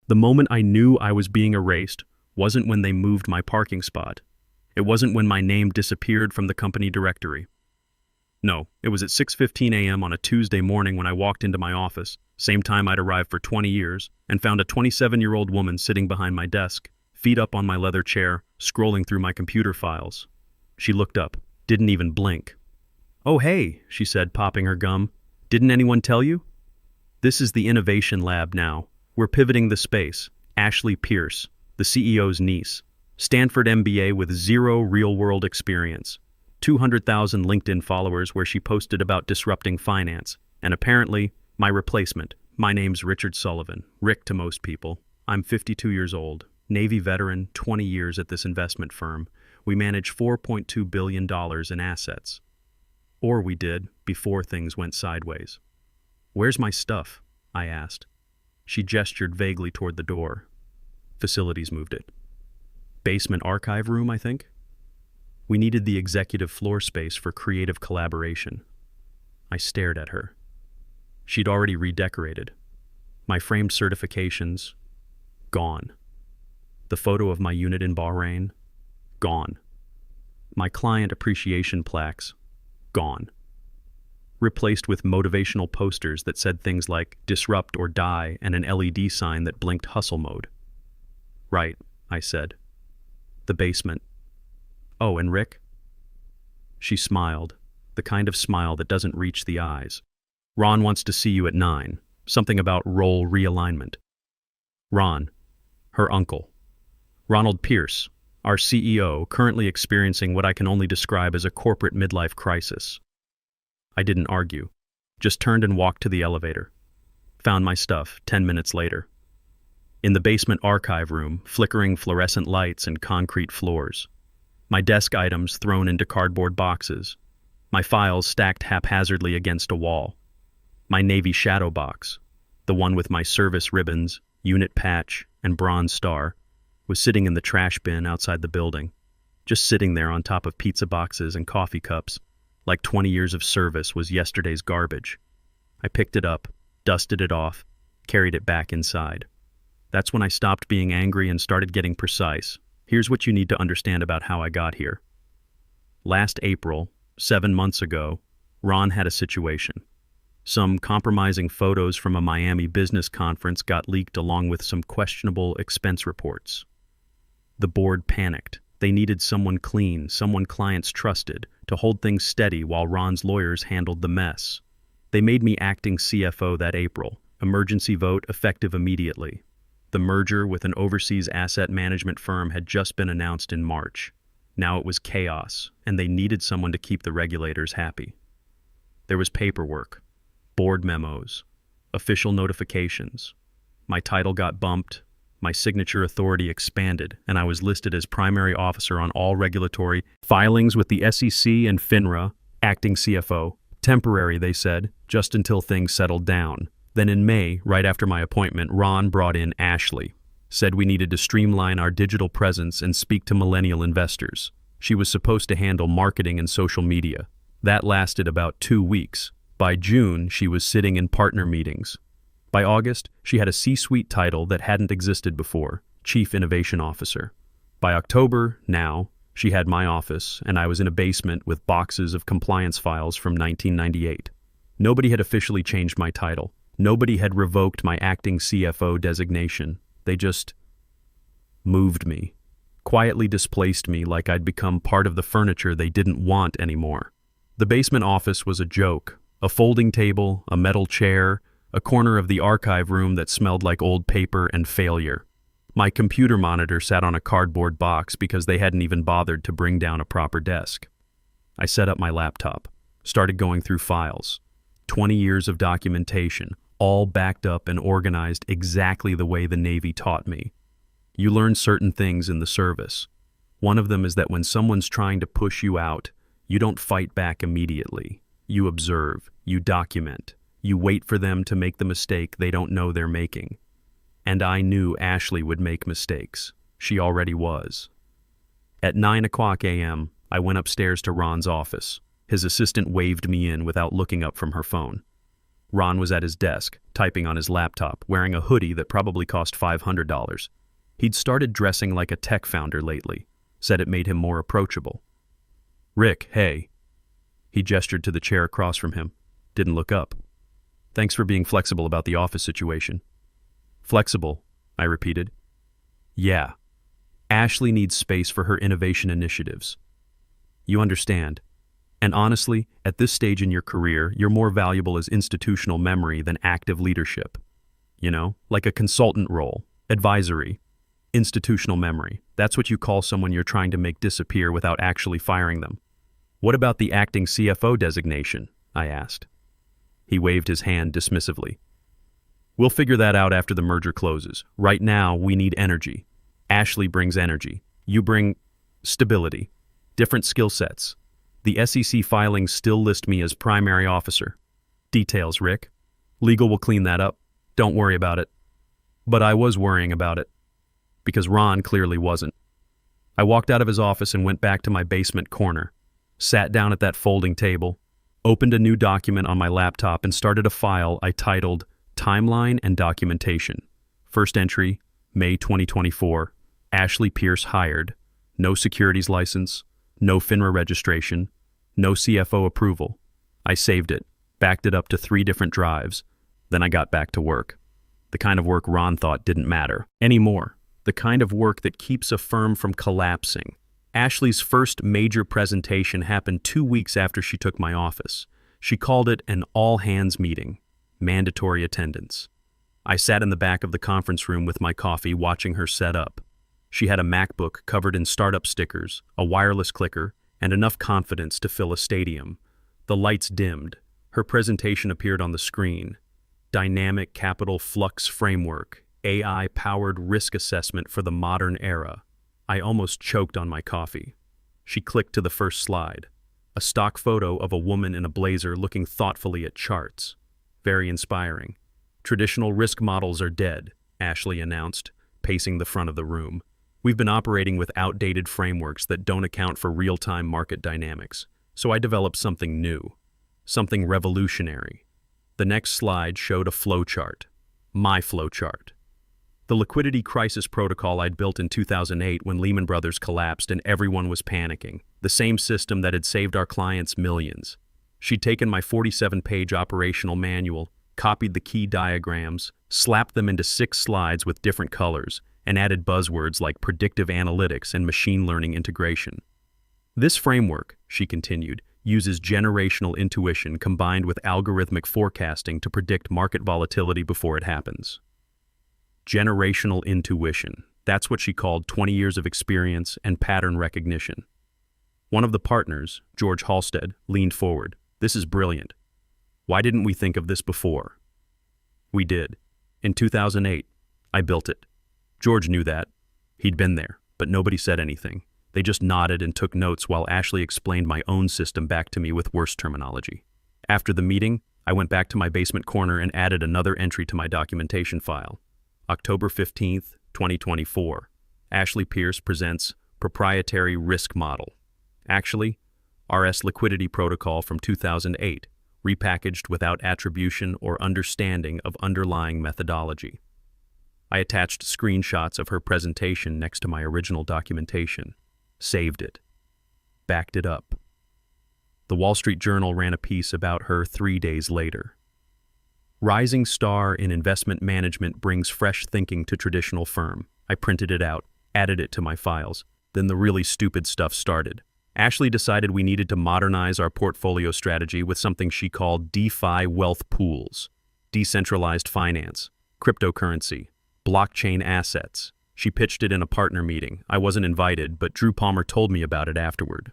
The moment I knew I was being erased wasn't when they moved my parking spot. It wasn't when my name disappeared from the company directory. No, it was at 6:15 a.m. on a Tuesday morning when I walked into my office, same time I'd arrived for 20 years, and found a 27-year-old woman sitting behind my desk, feet up on my leather chair, scrolling through my computer files. She looked up, didn't even blink. "Oh hey," she said, popping her gum. "Didn't anyone tell you? This is the innovation lab now. We're pivoting the space. Ashley Pierce, the CEO's niece. Stanford MBA with 0 real-world experience. 200,000 LinkedIn followers where she posted about disrupting finance. And apparently, my replacement. My name's Richard Sullivan, Rick to most people. I'm 52 years old, Navy veteran, 20 years at this investment firm. We manage $4.2 billion in assets. Or we did, before things went sideways." "Where's my stuff?" I asked. She gestured vaguely toward the door. "Facilities moved it. Basement archive room, I think?" We needed the executive floor space for creative collaboration. I stared at her. She'd already redecorated. My framed certifications, gone. The photo of my unit in Bahrain, gone. My client appreciation plaques, gone. Replaced with motivational posters that said things like "disrupt or die" and an LED sign that blinked hustle mode. "Right," I said. "The basement. Oh, and Rick?" She smiled, the kind of smile that doesn't reach the eyes. "Ron wants to see you at 9. Something about role realignment." Ron, her uncle. Ronald Pierce, our CEO, currently experiencing what I can only describe as a corporate midlife crisis. I didn't argue, just turned and walked to the elevator. Found my stuff 10 minutes later. In the basement archive room, flickering fluorescent lights and concrete floors. My desk items thrown into cardboard boxes. My files stacked haphazardly against a wall. My Navy shadow box, the one with my service ribbons, unit patch, and bronze star, was sitting in the trash bin outside the building, just sitting there on top of pizza boxes and coffee cups, like 20 years of service was yesterday's garbage. I picked it up, dusted it off, carried it back inside. That's when I stopped being angry and started getting precise. Here's what you need to understand about how I got here. Last April, 7 months ago, Ron had a situation. Some compromising photos from a Miami business conference got leaked along with some questionable expense reports. The board panicked. They needed someone clean, someone clients trusted, to hold things steady while Ron's lawyers handled the mess. They made me acting CFO that April. Emergency vote effective immediately. The merger with an overseas asset management firm had just been announced in March. Now it was chaos, and they needed someone to keep the regulators happy. There was paperwork, board memos, official notifications. My title got bumped, my signature authority expanded, and I was listed as primary officer on all regulatory filings with the SEC and FINRA, acting CFO. Temporary, they said, just until things settled down. Then in May, right after my appointment, Ron brought in Ashley. Said we needed to streamline our digital presence and speak to millennial investors. She was supposed to handle marketing and social media. That lasted about 2 weeks. By June, she was sitting in partner meetings. By August, she had a C-suite title that hadn't existed before, Chief Innovation Officer. By October, now, she had my office, and I was in a basement with boxes of compliance files from 1998. Nobody had officially changed my title. Nobody had revoked my acting CFO designation. They just moved me, quietly displaced me like I'd become part of the furniture they didn't want anymore. The basement office was a joke. A folding table, a metal chair, a corner of the archive room that smelled like old paper and failure. My computer monitor sat on a cardboard box because they hadn't even bothered to bring down a proper desk. I set up my laptop, started going through files. 20 years of documentation, all backed up and organized exactly the way the Navy taught me. You learn certain things in the service. One of them is that when someone's trying to push you out, you don't fight back immediately. You observe, you document, you wait for them to make the mistake they don't know they're making. And I knew Ashley would make mistakes. She already was. At 9:00 a.m., I went upstairs to Ron's office. His assistant waved me in without looking up from her phone. Ron was at his desk, typing on his laptop, wearing a hoodie that probably cost $500. He'd started dressing like a tech founder lately, said it made him more approachable. "Rick, hey." He gestured to the chair across from him, didn't look up. "Thanks for being flexible about the office situation." "Flexible," I repeated. "Yeah. Ashley needs space for her innovation initiatives. You understand. And honestly, at this stage in your career, you're more valuable as institutional memory than active leadership. You know, like a consultant role, advisory, institutional memory. That's what you call someone you're trying to make disappear without actually firing them." "What about the acting CFO designation?" I asked. He waved his hand dismissively. "We'll figure that out after the merger closes. Right now, we need energy. Ashley brings energy. You bring stability. Different skill sets. The SEC filings still list me as primary officer. Details, Rick. Legal will clean that up. Don't worry about it." But I was worrying about it, because Ron clearly wasn't. I walked out of his office and went back to my basement corner, sat down at that folding table, opened a new document on my laptop and started a file I titled Timeline and Documentation. First entry, May 2024. Ashley Pierce hired. No securities license. No FINRA registration. No CFO approval. I saved it, backed it up to 3 different drives. Then I got back to work. The kind of work Ron thought didn't matter anymore. The kind of work that keeps a firm from collapsing. Ashley's first major presentation happened 2 weeks after she took my office. She called it an all-hands meeting, mandatory attendance. I sat in the back of the conference room with my coffee watching her set up. She had a MacBook covered in startup stickers, a wireless clicker, and enough confidence to fill a stadium. The lights dimmed. Her presentation appeared on the screen. Dynamic Capital Flux Framework, AI-powered risk assessment for the modern era. I almost choked on my coffee. She clicked to the first slide. A stock photo of a woman in a blazer looking thoughtfully at charts. Very inspiring. "Traditional risk models are dead," Ashley announced, pacing the front of the room. "We've been operating with outdated frameworks that don't account for real-time market dynamics. So I developed something new, something revolutionary." The next slide showed a flowchart. My flowchart. The liquidity crisis protocol I'd built in 2008 when Lehman Brothers collapsed and everyone was panicking. The same system that had saved our clients millions. She'd taken my 47-page operational manual, copied the key diagrams, slapped them into 6 slides with different colors, and added buzzwords like predictive analytics and machine learning integration. "This framework," she continued, "uses generational intuition combined with algorithmic forecasting to predict market volatility before it happens." Generational intuition. That's what she called 20 years of experience and pattern recognition. One of the partners, George Halstead, leaned forward. "This is brilliant. Why didn't we think of this before?" We did. In 2008, I built it. George knew that. He'd been there, but nobody said anything. They just nodded and took notes while Ashley explained my own system back to me with worse terminology. After the meeting, I went back to my basement corner and added another entry to my documentation file. October 15th, 2024. Ashley Pierce presents Proprietary Risk Model. Actually, RS Liquidity Protocol from 2008, repackaged without attribution or understanding of underlying methodology. I attached screenshots of her presentation next to my original documentation, saved it, backed it up. The Wall Street Journal ran a piece about her 3 days later. "Rising star in investment management brings fresh thinking to traditional firm." I printed it out, added it to my files. Then the really stupid stuff started. Ashley decided we needed to modernize our portfolio strategy with something she called DeFi wealth pools, decentralized finance, cryptocurrency, blockchain assets. She pitched it in a partner meeting. I wasn't invited, but Drew Palmer told me about it afterward.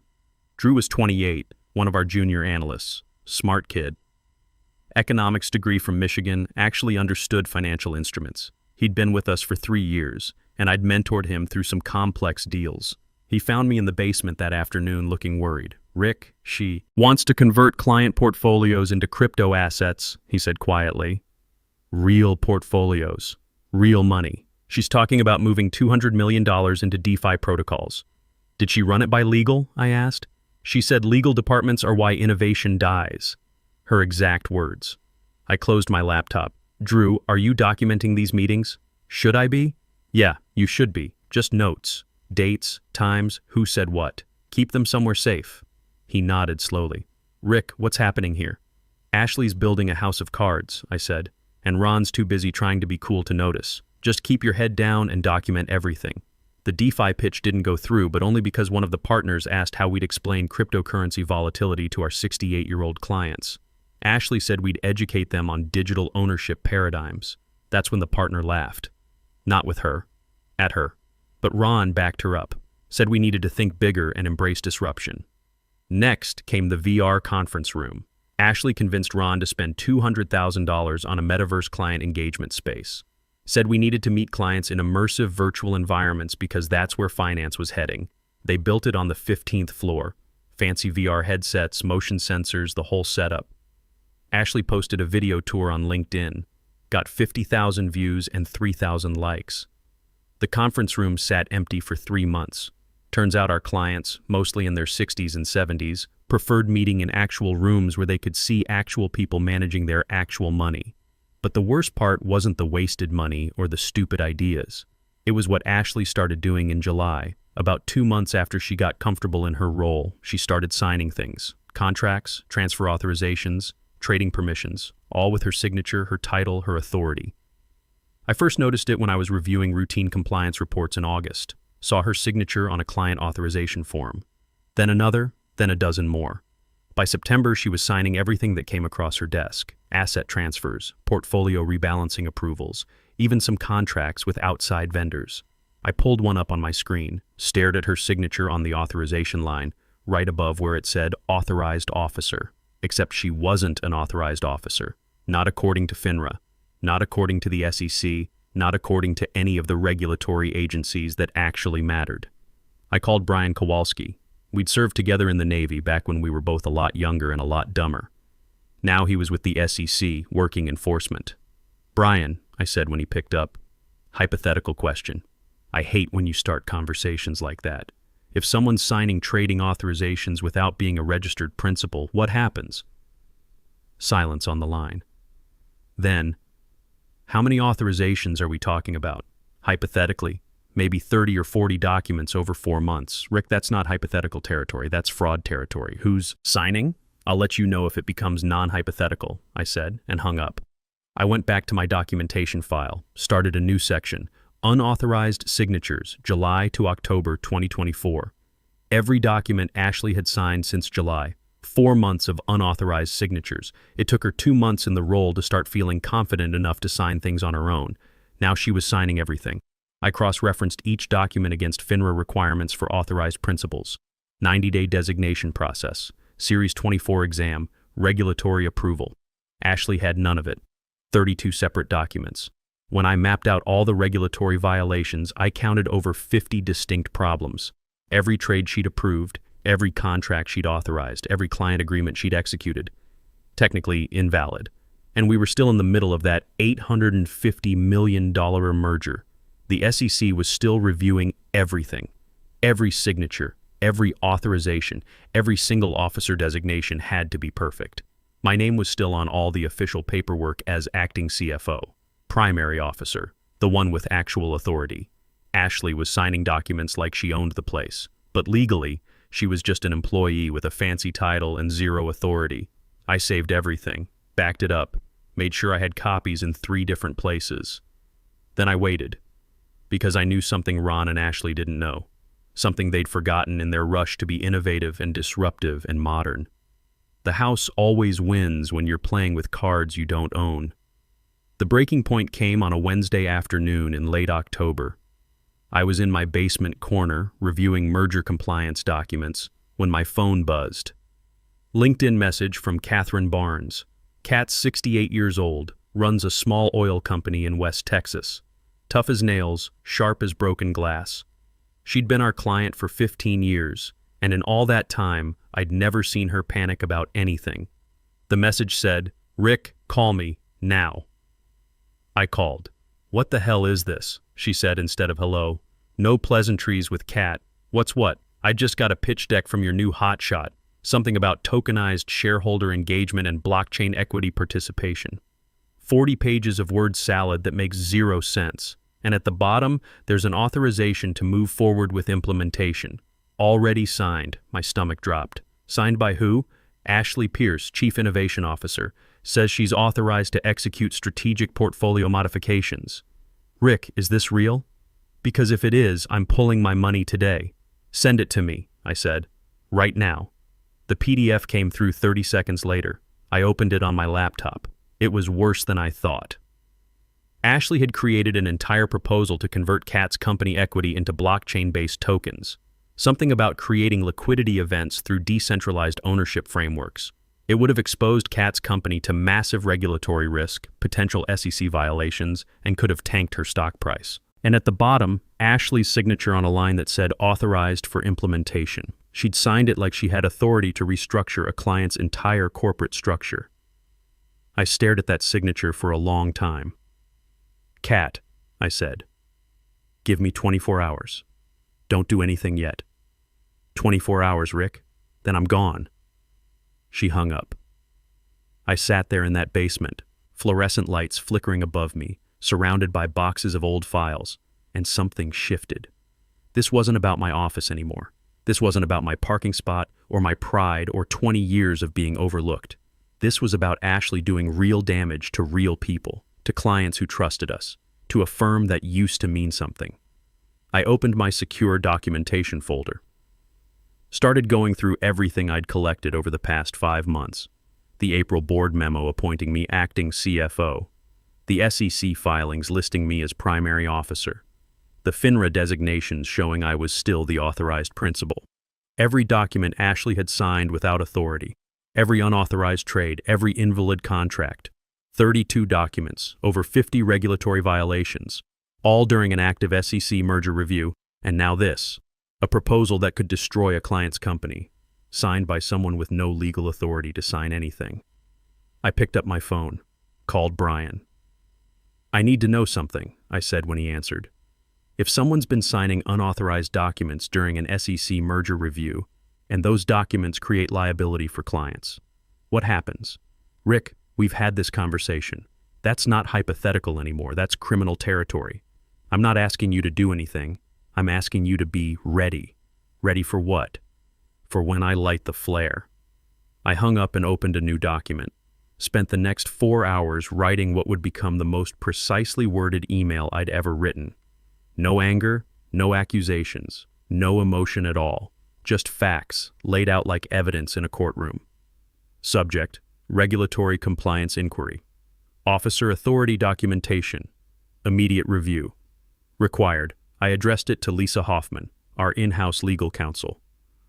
Drew was 28, one of our junior analysts, smart kid. Economics degree from Michigan, actually understood financial instruments. He'd been with us for 3 years, and I'd mentored him through some complex deals. He found me in the basement that afternoon looking worried. "Rick, she wants to convert client portfolios into crypto assets," he said quietly. "Real portfolios. Real money. She's talking about moving $200 million into DeFi protocols." "Did she run it by legal?" I asked. "She said legal departments are why innovation dies." Her exact words. I closed my laptop. Drew, are you documenting these meetings? Should I be? Yeah, you should be. Just notes. Dates, times, who said what. Keep them somewhere safe. He nodded slowly. Rick, what's happening here? Ashley's building a house of cards, I said, and Ron's too busy trying to be cool to notice. Just keep your head down and document everything. The DeFi pitch didn't go through, but only because one of the partners asked how we'd explain cryptocurrency volatility to our 68-year-old clients. Ashley said we'd educate them on digital ownership paradigms. That's when the partner laughed. Not with her. At her. But Ron backed her up, said we needed to think bigger and embrace disruption. Next came the VR conference room. Ashley convinced Ron to spend $200,000 on a metaverse client engagement space. Said we needed to meet clients in immersive virtual environments because that's where finance was heading. They built it on the 15th floor. Fancy VR headsets, motion sensors, the whole setup. Ashley posted a video tour on LinkedIn. Got 50,000 views and 3,000 likes. The conference room sat empty for 3 months. Turns out our clients, mostly in their 60s and 70s, preferred meeting in actual rooms where they could see actual people managing their actual money. But the worst part wasn't the wasted money or the stupid ideas. It was what Ashley started doing in July. About 2 months after she got comfortable in her role, she started signing things. Contracts, transfer authorizations, trading permissions, all with her signature, her title, her authority. I first noticed it when I was reviewing routine compliance reports in August. Saw her signature on a client authorization form. Then another, then a dozen more. By September, she was signing everything that came across her desk. Asset transfers, portfolio rebalancing approvals, even some contracts with outside vendors. I pulled one up on my screen, stared at her signature on the authorization line, right above where it said Authorized Officer. Except she wasn't an authorized officer. Not according to FINRA. Not according to the SEC. Not according to any of the regulatory agencies that actually mattered. I called Brian Kowalski. We'd served together in the Navy back when we were both a lot younger and a lot dumber. Now he was with the SEC, working enforcement. Brian, I said when he picked up. Hypothetical question. I hate when you start conversations like that. If someone's signing trading authorizations without being a registered principal, what happens? Silence on the line. Then, how many authorizations are we talking about? Hypothetically, maybe 30 or 40 documents over 4 months. Rick, that's not hypothetical territory, that's fraud territory. Who's signing? I'll let you know if it becomes non-hypothetical, I said, and hung up. I went back to my documentation file, started a new section, Unauthorized Signatures, July to October 2024. Every document Ashley had signed since July. 4 months of unauthorized signatures. It took her 2 months in the role to start feeling confident enough to sign things on her own. Now she was signing everything. I cross-referenced each document against FINRA requirements for authorized principals. 90-day designation process. Series 24 exam. Regulatory approval. Ashley had none of it. 32 separate documents. When I mapped out all the regulatory violations, I counted over 50 distinct problems. Every trade she'd approved, every contract she'd authorized, every client agreement she'd executed. Technically invalid. And we were still in the middle of that $850 million merger. The SEC was still reviewing everything. Every signature, every authorization, every single officer designation had to be perfect. My name was still on all the official paperwork as acting CFO, primary officer, the one with actual authority. Ashley was signing documents like she owned the place, but legally, she was just an employee with a fancy title and zero authority. I saved everything, backed it up, made sure I had copies in 3 different places. Then I waited, because I knew something Ron and Ashley didn't know, something they'd forgotten in their rush to be innovative and disruptive and modern. The house always wins when you're playing with cards you don't own. The breaking point came on a Wednesday afternoon in late October. I was in my basement corner reviewing merger compliance documents when my phone buzzed. LinkedIn message from Catherine Barnes. Kat's 68 years old, runs a small oil company in West Texas. Tough as nails, sharp as broken glass. She'd been our client for 15 years, and in all that time, I'd never seen her panic about anything. The message said, "Rick, call me, now." I called. "What the hell is this?" she said instead of hello. "No pleasantries with Kat. What's what? I just got a pitch deck from your new hotshot. Something about tokenized shareholder engagement and blockchain equity participation." 40 pages of word salad that makes zero sense. And at the bottom, there's an authorization to move forward with implementation. Already signed. My stomach dropped. Signed by who? Ashley Pierce, Chief Innovation Officer, says she's authorized to execute strategic portfolio modifications. Rick, is this real? Because if it is, I'm pulling my money today. Send it to me, I said. Right now. The PDF came through 30 seconds later. I opened it on my laptop. It was worse than I thought. Ashley had created an entire proposal to convert Cat's company equity into blockchain-based tokens. Something about creating liquidity events through decentralized ownership frameworks. It would have exposed Cat's company to massive regulatory risk, potential SEC violations, and could have tanked her stock price. And at the bottom, Ashley's signature on a line that said authorized for implementation. She'd signed it like she had authority to restructure a client's entire corporate structure. I stared at that signature for a long time. Cat, I said. Give me 24 hours. Don't do anything yet. 24 hours, Rick. Then I'm gone. She hung up. I sat there in that basement, fluorescent lights flickering above me, surrounded by boxes of old files, and something shifted. This wasn't about my office anymore. This wasn't about my parking spot or my pride or 20 years of being overlooked. This was about Ashley doing real damage to real people, to clients who trusted us, to a firm that used to mean something. I opened my secure documentation folder. Started going through everything I'd collected over the past 5 months. The April board memo appointing me acting CFO. The SEC filings listing me as primary officer. The FINRA designations showing I was still the authorized principal. Every document Ashley had signed without authority. Every unauthorized trade, every invalid contract. 32 documents, over 50 regulatory violations, all during an active SEC merger review, and now this, a proposal that could destroy a client's company, signed by someone with no legal authority to sign anything. I picked up my phone, called Brian. I need to know something, I said when he answered. If someone's been signing unauthorized documents during an SEC merger review, and those documents create liability for clients, what happens? Rick, we've had this conversation. That's not hypothetical anymore. That's criminal territory. I'm not asking you to do anything. I'm asking you to be ready. Ready for what? For when I light the flare. I hung up and opened a new document. Spent the next 4 hours writing what would become the most precisely worded email I'd ever written. No anger, no accusations, no emotion at all. Just facts, laid out like evidence in a courtroom. Subject, regulatory compliance inquiry. Officer authority documentation. Immediate review. Required, I addressed it to Lisa Hoffman, our in-house legal counsel.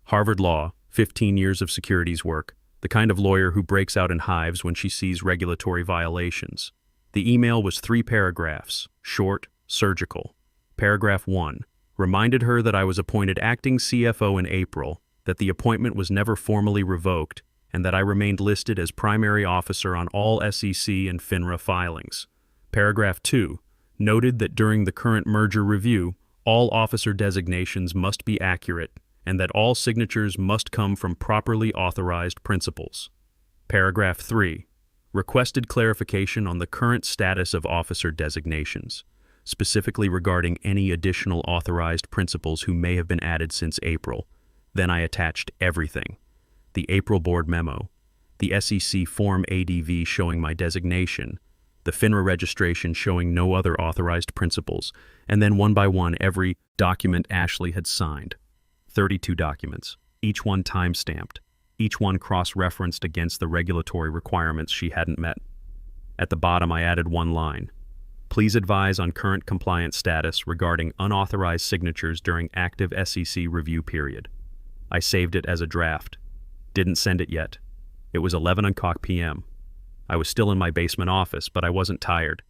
Harvard Law, 15 years of securities work, the kind of lawyer who breaks out in hives when she sees regulatory violations. The email was 3 paragraphs, short, surgical. Paragraph 1. Reminded her that I was appointed acting CFO in April, that the appointment was never formally revoked, and that I remained listed as primary officer on all SEC and FINRA filings. Paragraph 2. Noted that during the current merger review, all officer designations must be accurate, and that all signatures must come from properly authorized principals. Paragraph 3. Requested clarification on the current status of officer designations, specifically regarding any additional authorized principals who may have been added since April. Then I attached everything. The April board memo, the SEC Form ADV showing my designation, the FINRA registration showing no other authorized principals, and then one by one every document Ashley had signed. 32 documents, each one time-stamped, each one cross-referenced against the regulatory requirements she hadn't met. At the bottom I added one line. Please advise on current compliance status regarding unauthorized signatures during active SEC review period. I saved it as a draft. Didn't send it yet. It was 11 p.m. I was still in my basement office, but I wasn't tired.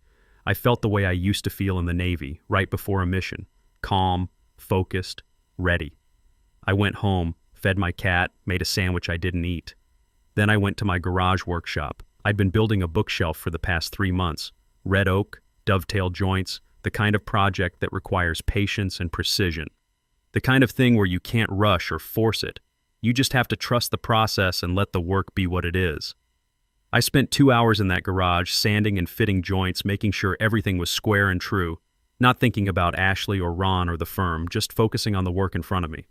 I felt the way I used to feel in the Navy, right before a mission. Calm, focused, ready. I went home, fed my cat, made a sandwich I didn't eat. Then I went to my garage workshop. I'd been building a bookshelf for the past 3 months. Red oak, dovetail joints, the kind of project that requires patience and precision. The kind of thing where you can't rush or force it. You just have to trust the process and let the work be what it is. I spent 2 hours in that garage, sanding and fitting joints, making sure everything was square and true, not thinking about Ashley or Ron or the firm, just focusing on the work in front of me.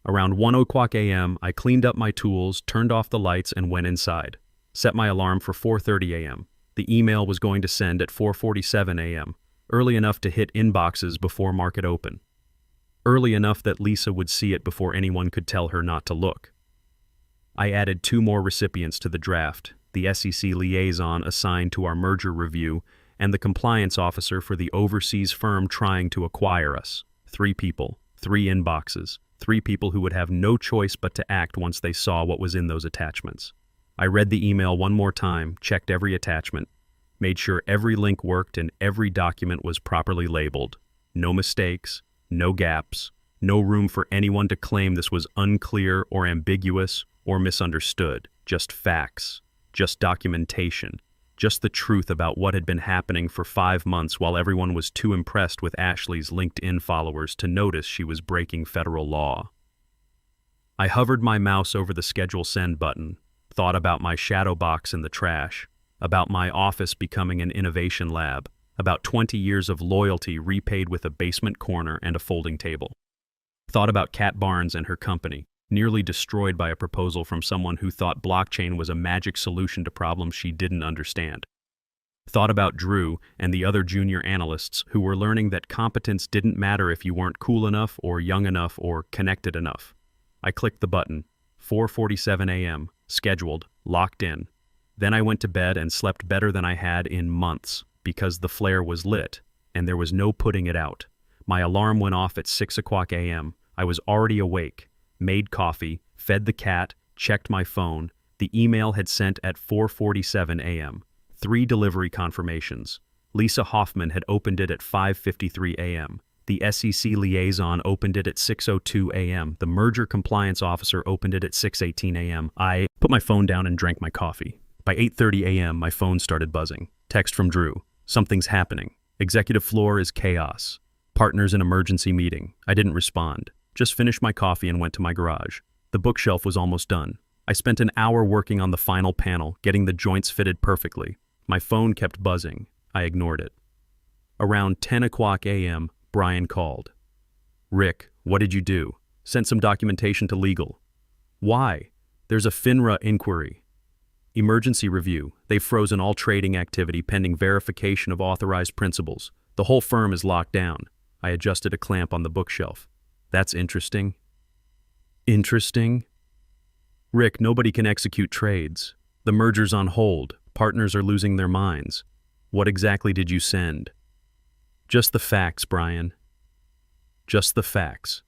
Around 1 o'clock a.m., I cleaned up my tools, turned off the lights, and went inside. Set my alarm for 4:30 a.m. The email was going to send at 4:47 a.m., early enough to hit inboxes before market open. Early enough that Lisa would see it before anyone could tell her not to look. I added 2 more recipients to the draft, the SEC liaison assigned to our merger review and the compliance officer for the overseas firm trying to acquire us. 3 people, 3 inboxes, 3 people who would have no choice but to act once they saw what was in those attachments. I read the email one more time, checked every attachment, made sure every link worked and every document was properly labeled. No mistakes, no gaps, no room for anyone to claim this was unclear or ambiguous or misunderstood. Just facts, just documentation, just the truth about what had been happening for 5 months while everyone was too impressed with Ashley's LinkedIn followers to notice she was breaking federal law. I hovered my mouse over the Schedule Send button, thought about my shadow box in the trash, about my office becoming an innovation lab, about 20 years of loyalty repaid with a basement corner and a folding table. Thought about Kat Barnes and her company, nearly destroyed by a proposal from someone who thought blockchain was a magic solution to problems she didn't understand. Thought about Drew and the other junior analysts who were learning that competence didn't matter if you weren't cool enough or young enough or connected enough. I clicked the button, 4:47 a.m., scheduled, locked in. Then I went to bed and slept better than I had in months because the flare was lit and there was no putting it out. My alarm went off at 6 o'clock a.m. I was already awake. Made coffee, fed the cat, checked my phone. The email had sent at 4:47 a.m. 3 delivery confirmations. Lisa Hoffman had opened it at 5:53 a.m. The SEC liaison opened it at 6:02 a.m. The merger compliance officer opened it at 6:18 a.m. I put my phone down and drank my coffee. By 8:30 a.m., my phone started buzzing. Text from Drew. Something's happening. Executive floor is chaos. Partners in emergency meeting. I didn't respond. Just finished my coffee and went to my garage. The bookshelf was almost done. I spent an hour working on the final panel, getting the joints fitted perfectly. My phone kept buzzing. I ignored it. Around 10 o'clock a.m., Brian called. "Rick, what did you do?" "Sent some documentation to legal." "Why?" "There's a FINRA inquiry." "Emergency review. They've frozen all trading activity pending verification of authorized principals. The whole firm is locked down." I adjusted a clamp on the bookshelf. "That's interesting." "Interesting?" "Rick, nobody can execute trades. The merger's on hold. Partners are losing their minds. What exactly did you send?" "Just the facts, Brian. Just the facts."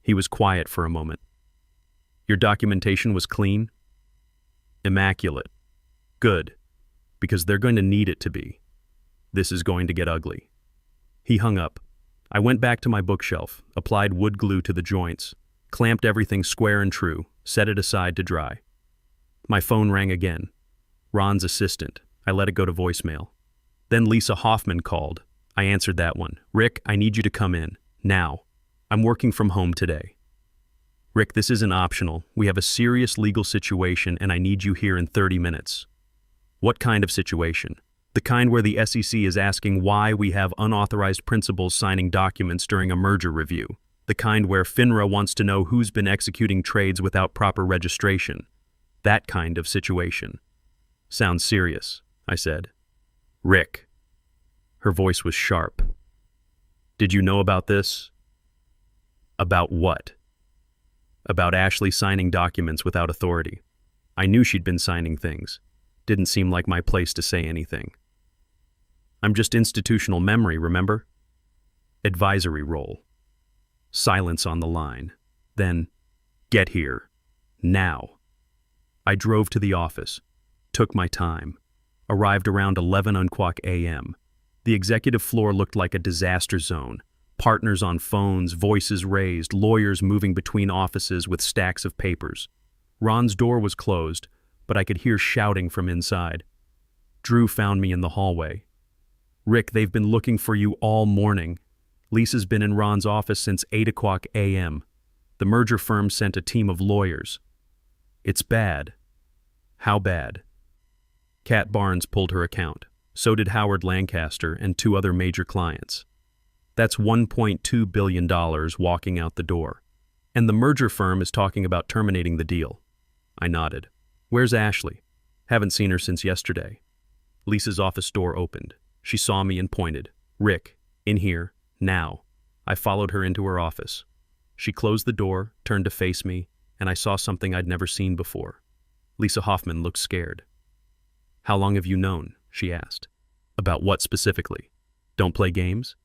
He was quiet for a moment. "Your documentation was clean?" "Immaculate." "Good, because they're going to need it to be. This is going to get ugly." He hung up. I went back to my bookshelf, applied wood glue to the joints, clamped everything square and true, set it aside to dry. My phone rang again. Ron's assistant. I let it go to voicemail. Then Lisa Hoffman called. I answered that one. "Rick, I need you to come in. Now. I'm working from home today." "Rick, this isn't optional. We have a serious legal situation and I need you here in 30 minutes. "What kind of situation?" "The kind where the SEC is asking why we have unauthorized principals signing documents during a merger review. The kind where FINRA wants to know who's been executing trades without proper registration. That kind of situation." "Sounds serious," I said. "Rick." Her voice was sharp. "Did you know about this?" "About what?" "About Ashley signing documents without authority. I knew she'd been signing things. Didn't seem like my place to say anything. I'm just institutional memory, remember? Advisory role. Silence on the line. Then, "Get here. Now." I drove to the office. Took my time. Arrived around 11 o'clock a.m. The executive floor looked like a disaster zone. Partners on phones, voices raised, lawyers moving between offices with stacks of papers. Ron's door was closed, but I could hear shouting from inside. Drew found me in the hallway. "Rick, they've been looking for you all morning. Lisa's been in Ron's office since 8 o'clock a.m. The merger firm sent a team of lawyers. It's bad." "How bad?" Kat Barnes pulled her account. So did Howard Lancaster and two other major clients. That's $1.2 billion walking out the door. And the merger firm is talking about terminating the deal. I nodded. Where's Ashley? Haven't seen her since yesterday. Lisa's office door opened. She saw me and pointed. Rick, in here, now. I followed her into her office. She closed the door, turned to face me, and I saw something I'd never seen before. Lisa Hoffman looked scared. How long have you known? She asked. About what specifically? Don't play games?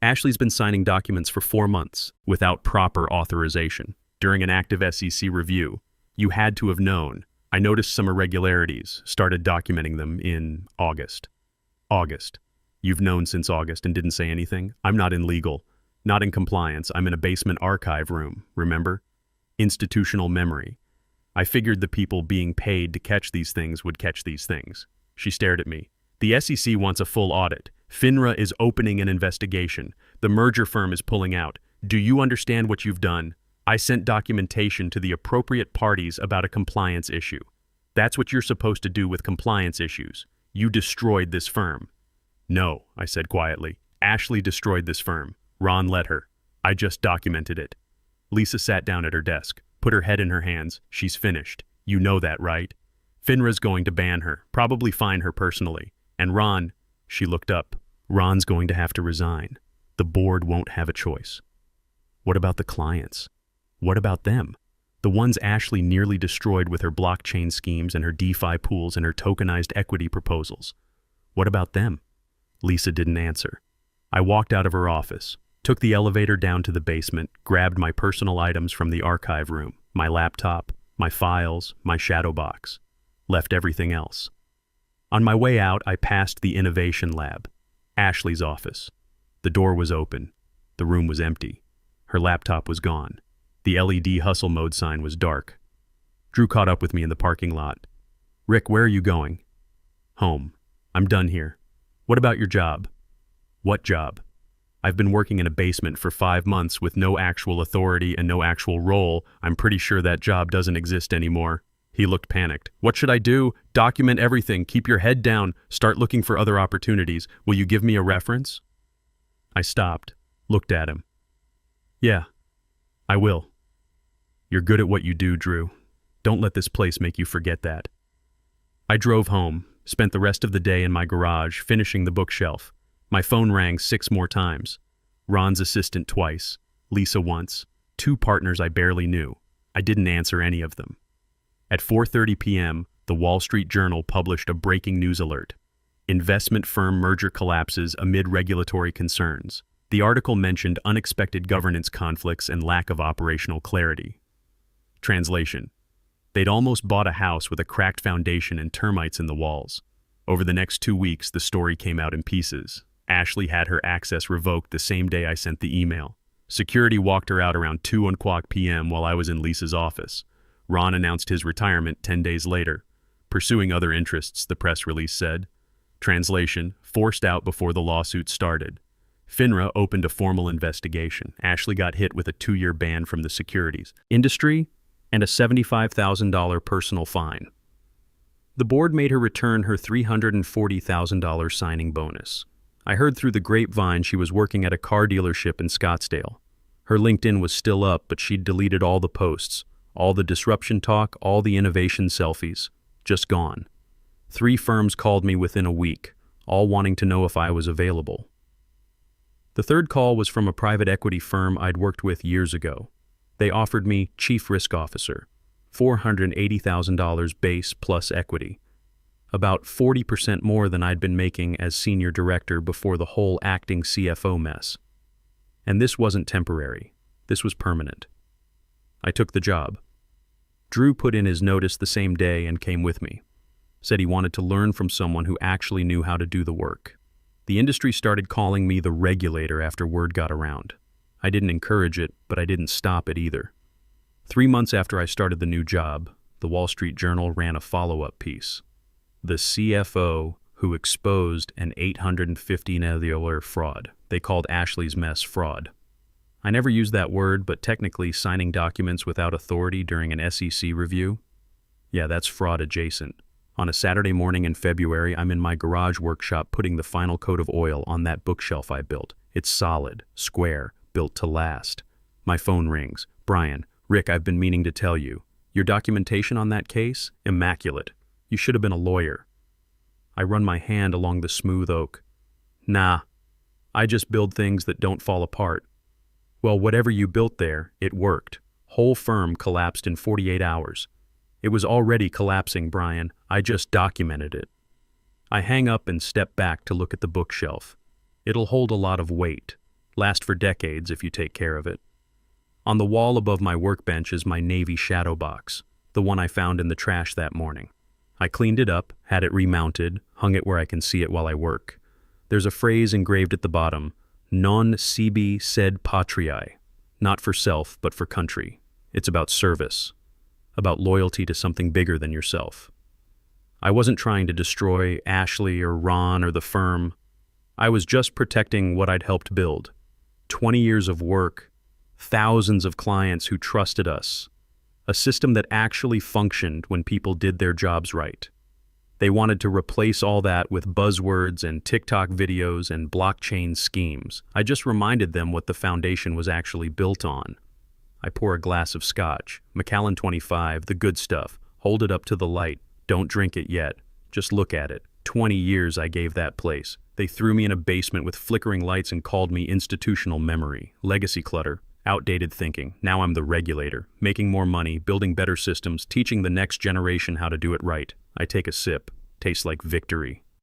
Ashley's been signing documents for 4 months without proper authorization. During an active SEC review, you had to have known. I noticed some irregularities, started documenting them in August. August. You've known since August and didn't say anything? I'm not in legal, not in compliance. I'm in a basement archive room, remember? Institutional memory. I figured the people being paid to catch these things would catch these things. She stared at me. The SEC wants a full audit. FINRA is opening an investigation. The merger firm is pulling out. Do you understand what you've done? I sent documentation to the appropriate parties about a compliance issue. That's what you're supposed to do with compliance issues. You destroyed this firm. No, I said quietly. Ashley destroyed this firm. Ron let her. I just documented it. Lisa sat down at her desk, put her head in her hands. She's finished. You know that, right? FINRA's going to ban her, probably fine her personally. And Ron, she looked up. Ron's going to have to resign. The board won't have a choice. What about the clients? What about them? The ones Ashley nearly destroyed with her blockchain schemes and her DeFi pools and her tokenized equity proposals. What about them? Lisa didn't answer. I walked out of her office, took the elevator down to the basement, grabbed my personal items from the archive room, my laptop, my files, my shadow box, left everything else. On my way out, I passed the innovation lab, Ashley's office. The door was open. The room was empty. Her laptop was gone. The LED hustle mode sign was dark. Drew caught up with me in the parking lot. Rick, where are you going? Home. I'm done here. What about your job? What job? I've been working in a basement for 5 months with no actual authority and no actual role. I'm pretty sure that job doesn't exist anymore. He looked panicked. What should I do? Document everything. Keep your head down. Start looking for other opportunities. Will you give me a reference? I stopped, looked at him. Yeah, I will. You're good at what you do, Drew. Don't let this place make you forget that. I drove home, spent the rest of the day in my garage, finishing the bookshelf. My phone rang 6 more times. Ron's assistant twice, Lisa once, 2 partners I barely knew. I didn't answer any of them. At 4:30 p.m., the Wall Street Journal published a breaking news alert. Investment firm merger collapses amid regulatory concerns. The article mentioned unexpected governance conflicts and lack of operational clarity. Translation: they'd almost bought a house with a cracked foundation and termites in the walls. Over the next 2 weeks, the story came out in pieces. Ashley had her access revoked the same day I sent the email. Security walked her out around 2:00 p.m. while I was in Lisa's office. Ron announced his retirement 10 days later. Pursuing other interests, the press release said. Translation: forced out before the lawsuit started. FINRA opened a formal investigation. Ashley got hit with a 2-year ban from the securities industry and a $75,000 personal fine. The board made her return her $340,000 signing bonus. I heard through the grapevine she was working at a car dealership in Scottsdale. Her LinkedIn was still up, but she'd deleted all the posts, all the disruption talk, all the innovation selfies. Just gone. 3 firms called me within a week, all wanting to know if I was available. The third call was from a private equity firm I'd worked with years ago. They offered me Chief Risk Officer, $480,000 base plus equity, about 40% more than I'd been making as Senior Director before the whole acting CFO mess. And this wasn't temporary. This was permanent. I took the job. Drew put in his notice the same day and came with me. Said he wanted to learn from someone who actually knew how to do the work. The industry started calling me the regulator after word got around. I didn't encourage it, but I didn't stop it either. 3 months after I started the new job, the Wall Street Journal ran a follow-up piece. The CFO who exposed an $850 million fraud. They called Ashley's mess fraud. I never used that word, but technically signing documents without authority during an SEC review? Yeah, that's fraud adjacent. On a Saturday morning in February, I'm in my garage workshop putting the final coat of oil on that bookshelf I built. It's solid, square, built to last. My phone rings. Brian, Rick, I've been meaning to tell you. Your documentation on that case? Immaculate. You should have been a lawyer. I run my hand along the smooth oak. Nah, I just build things that don't fall apart. Well, whatever you built there, it worked. Whole firm collapsed in 48 hours. It was already collapsing, Brian. I just documented it. I hang up and step back to look at the bookshelf. It'll hold a lot of weight. Last for decades if you take care of it. On the wall above my workbench is my Navy shadow box, the one I found in the trash that morning. I cleaned it up, had it remounted, hung it where I can see it while I work. There's a phrase engraved at the bottom, non sibi sed patriae, not for self, but for country. It's about service, about loyalty to something bigger than yourself. I wasn't trying to destroy Ashley or Ron or the firm. I was just protecting what I'd helped build. 20 years of work, thousands of clients who trusted us, a system that actually functioned when people did their jobs right. They wanted to replace all that with buzzwords and TikTok videos and blockchain schemes. I just reminded them what the foundation was actually built on. I pour a glass of scotch, Macallan 25, the good stuff. Hold it up to the light. Don't drink it yet. Just look at it. 20 years I gave that place. They threw me in a basement with flickering lights and called me institutional memory, legacy clutter, outdated thinking. Now I'm the regulator, making more money, building better systems, teaching the next generation how to do it right. I take a sip. Tastes like victory.